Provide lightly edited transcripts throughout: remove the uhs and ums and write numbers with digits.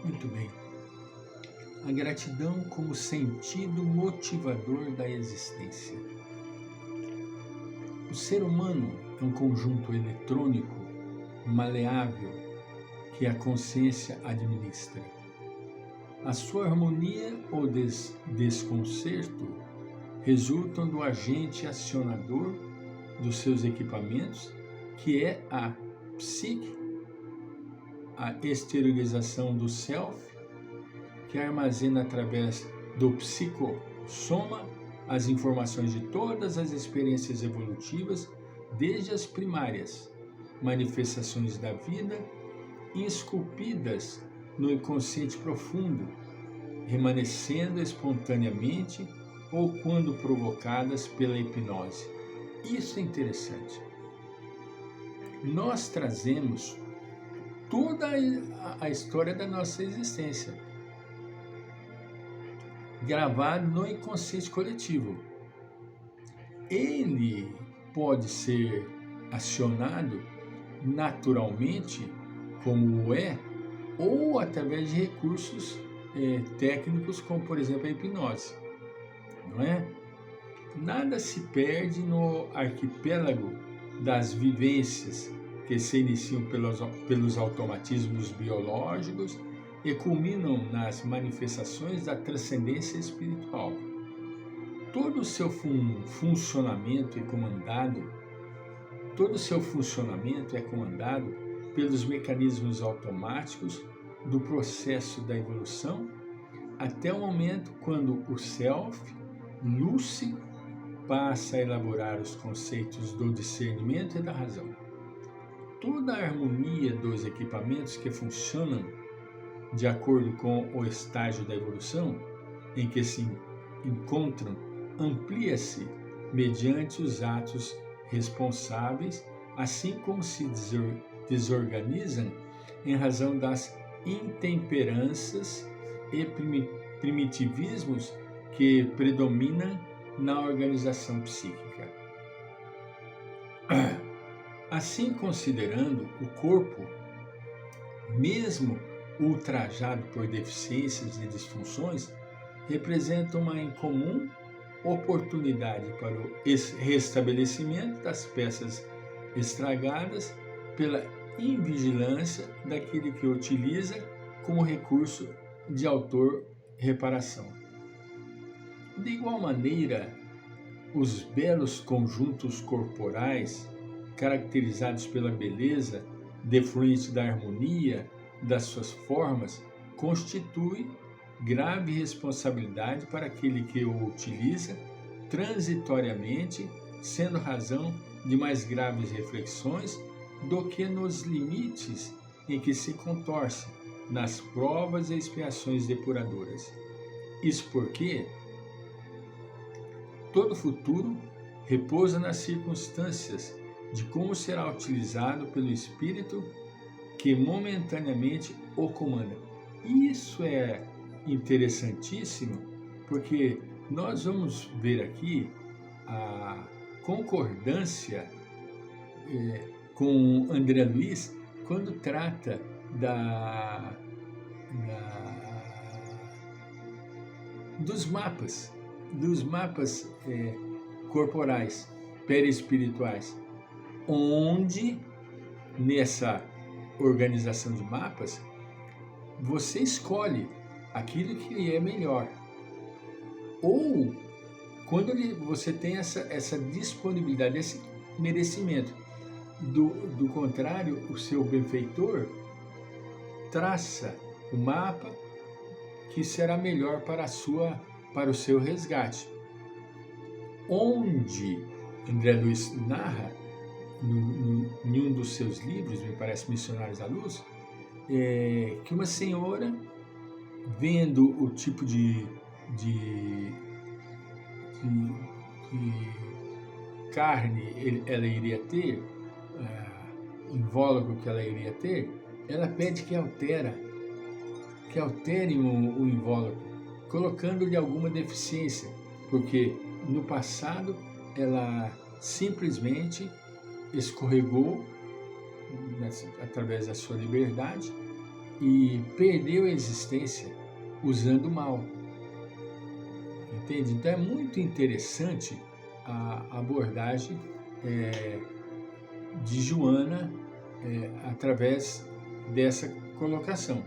Muito bem. A gratidão como sentido motivador da existência. O ser humano é um conjunto eletrônico, maleável, que a consciência administra. A sua harmonia ou desconcerto resultam do agente acionador dos seus equipamentos, que é a psique, a exteriorização do self, que armazena através do psicossoma as informações de todas as experiências evolutivas, desde as primárias manifestações da vida, esculpidas no inconsciente profundo, remanescendo espontaneamente ou quando provocadas pela hipnose. Isso é interessante. Nós trazemos toda a história da nossa existência, gravado no inconsciente coletivo. Ele pode ser acionado naturalmente, como é, ou através de recursos técnicos, como por exemplo a hipnose, não é? Nada se perde no arquipélago das vivências que se iniciam pelos automatismos biológicos e culminam nas manifestações da transcendência espiritual. Todo o seu funcionamento é comandado pelos mecanismos automáticos do processo da evolução, até o momento quando o self, lúcido, passa a elaborar os conceitos do discernimento e da razão. Toda a harmonia dos equipamentos que funcionam de acordo com o estágio da evolução em que se encontram amplia-se mediante os atos responsáveis, assim como se desorganizam em razão das intemperanças e primitivismos que predominam na organização psíquica. Assim, considerando o corpo, mesmo ultrajado por deficiências e disfunções, representa uma incomum oportunidade para o restabelecimento das peças estragadas pela invigilância daquele que o utiliza como recurso de autor-reparação. De igual maneira, os belos conjuntos corporais, caracterizados pela beleza defluente da harmonia das suas formas, constituem grave responsabilidade para aquele que o utiliza transitoriamente, sendo razão de mais graves reflexões do que nos limites em que se contorce nas provas e expiações depuradoras. Isso porque todo futuro repousa nas circunstâncias de como será utilizado pelo espírito que momentaneamente o comanda. Isso é interessantíssimo, porque nós vamos ver aqui a concordância com André Luiz quando trata dos mapas corporais, perispirituais, onde nessa organização de mapas você escolhe aquilo que lhe é melhor. Ou quando você tem essa disponibilidade, esse merecimento. Do contrário, o seu benfeitor traça o mapa que será melhor para o seu resgate. Onde André Luiz narra, em um dos seus livros, me parece Missionários à Luz, que uma senhora, vendo o tipo de carne ela iria ter, invólucro que ela iria ter, ela pede que alterem o invólucro, colocando-lhe alguma deficiência, porque no passado ela simplesmente escorregou através da sua liberdade e perdeu a existência usando o mal. Entende? Então é muito interessante a abordagem de Joana através dessa colocação.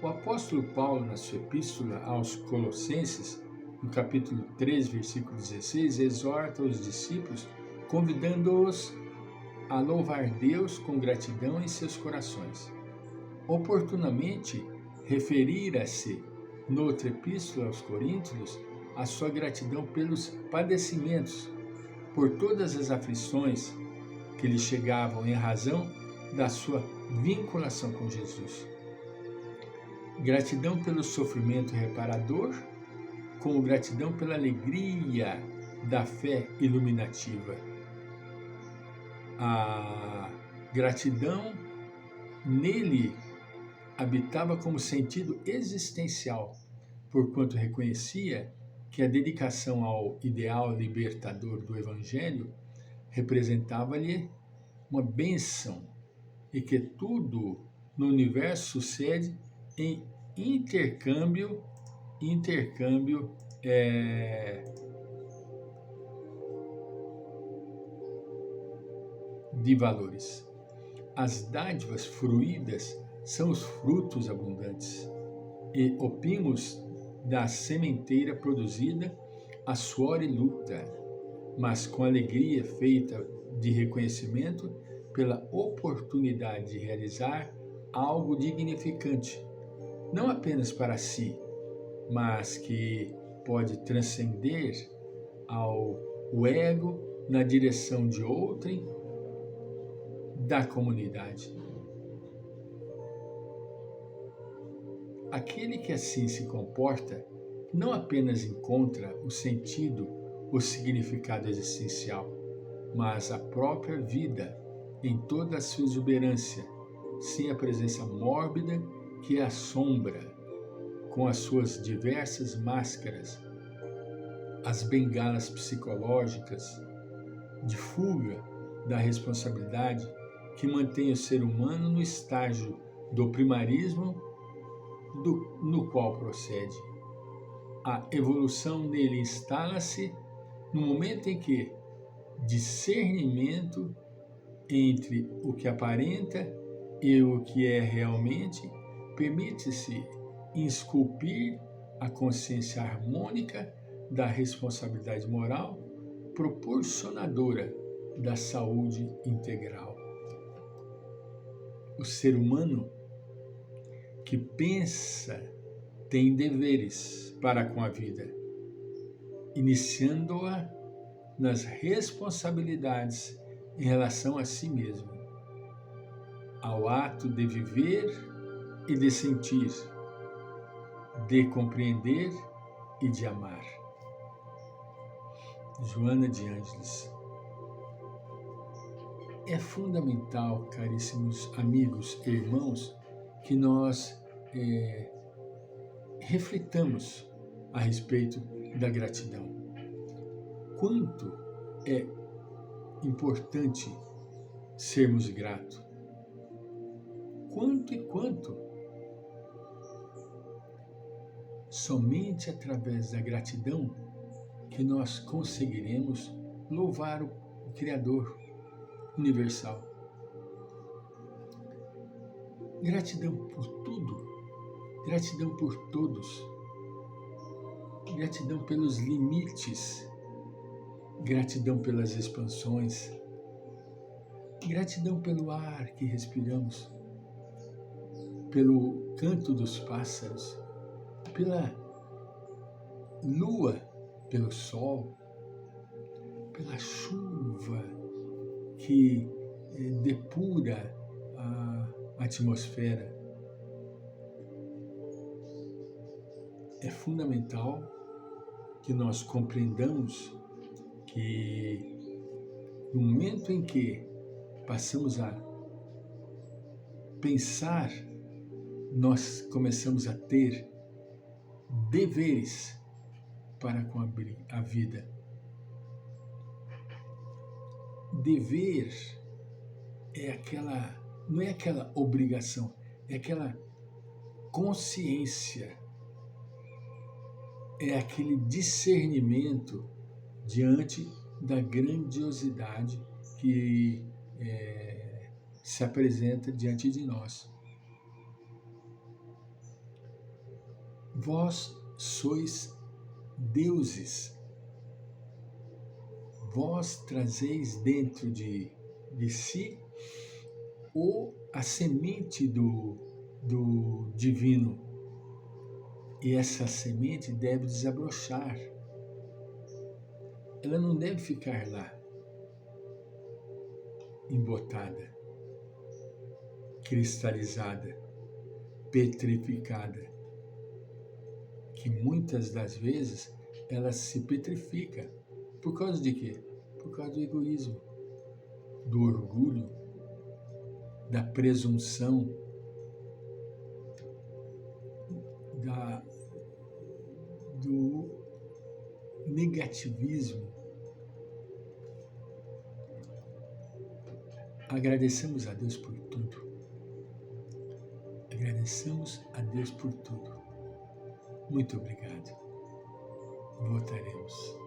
O apóstolo Paulo, na sua epístola aos Colossenses, no capítulo 3, versículo 16, exorta os discípulos, convidando-os a louvar Deus com gratidão em seus corações. Oportunamente, referira-se, noutra epístola aos Coríntios, a sua gratidão pelos padecimentos, por todas as aflições que lhe chegavam em razão da sua vinculação com Jesus. Gratidão pelo sofrimento reparador, como gratidão pela alegria da fé iluminativa. A gratidão nele habitava como sentido existencial, porquanto reconhecia que a dedicação ao ideal libertador do Evangelho representava-lhe uma bênção e que tudo no universo sucede em intercâmbio de valores. As dádivas fruídas são os frutos abundantes e opimos da sementeira produzida a suor e luta, mas com alegria feita de reconhecimento pela oportunidade de realizar algo dignificante, não apenas para si, mas que pode transcender o ego na direção de outrem da comunidade. Aquele que assim se comporta não apenas encontra o sentido, o significado existencial, mas a própria vida em toda a sua exuberância, sem a presença mórbida que a assombra, com as suas diversas máscaras, as bengalas psicológicas de fuga da responsabilidade que mantém o ser humano no estágio do primarismo no qual procede. A evolução nele instala-se no momento em que discernimento entre o que aparenta e o que é realmente permite-se esculpir a consciência harmônica da responsabilidade moral proporcionadora da saúde integral. O ser humano que pensa tem deveres para com a vida, iniciando-a nas responsabilidades em relação a si mesmo, ao ato de viver e de sentir, de compreender e de amar. Joana de Ângeles. É fundamental, caríssimos amigos e irmãos, que nós reflitamos a respeito da gratidão. Quanto é importante sermos gratos? Quanto e quanto? Somente através da gratidão que nós conseguiremos louvar o Criador universal. Gratidão por tudo, gratidão por todos, gratidão pelos limites, gratidão pelas expansões, gratidão pelo ar que respiramos, pelo canto dos pássaros, pela lua, pelo sol, pela chuva que depura a atmosfera. É fundamental que nós compreendamos que no momento em que passamos a pensar, nós começamos a ter deveres para com a vida. Dever não é aquela obrigação, é aquela consciência, é aquele discernimento diante da grandiosidade que se apresenta diante de nós. Vós sois deuses. Vós trazeis dentro de si a semente do divino. E essa semente deve desabrochar. Ela não deve ficar lá, embotada, cristalizada, petrificada. Que muitas das vezes ela se petrifica. Por causa de quê? Por causa do egoísmo, do orgulho, da presunção, do negativismo. Agradecemos a Deus por tudo. Agradecemos a Deus por tudo. Muito obrigado. Voltaremos.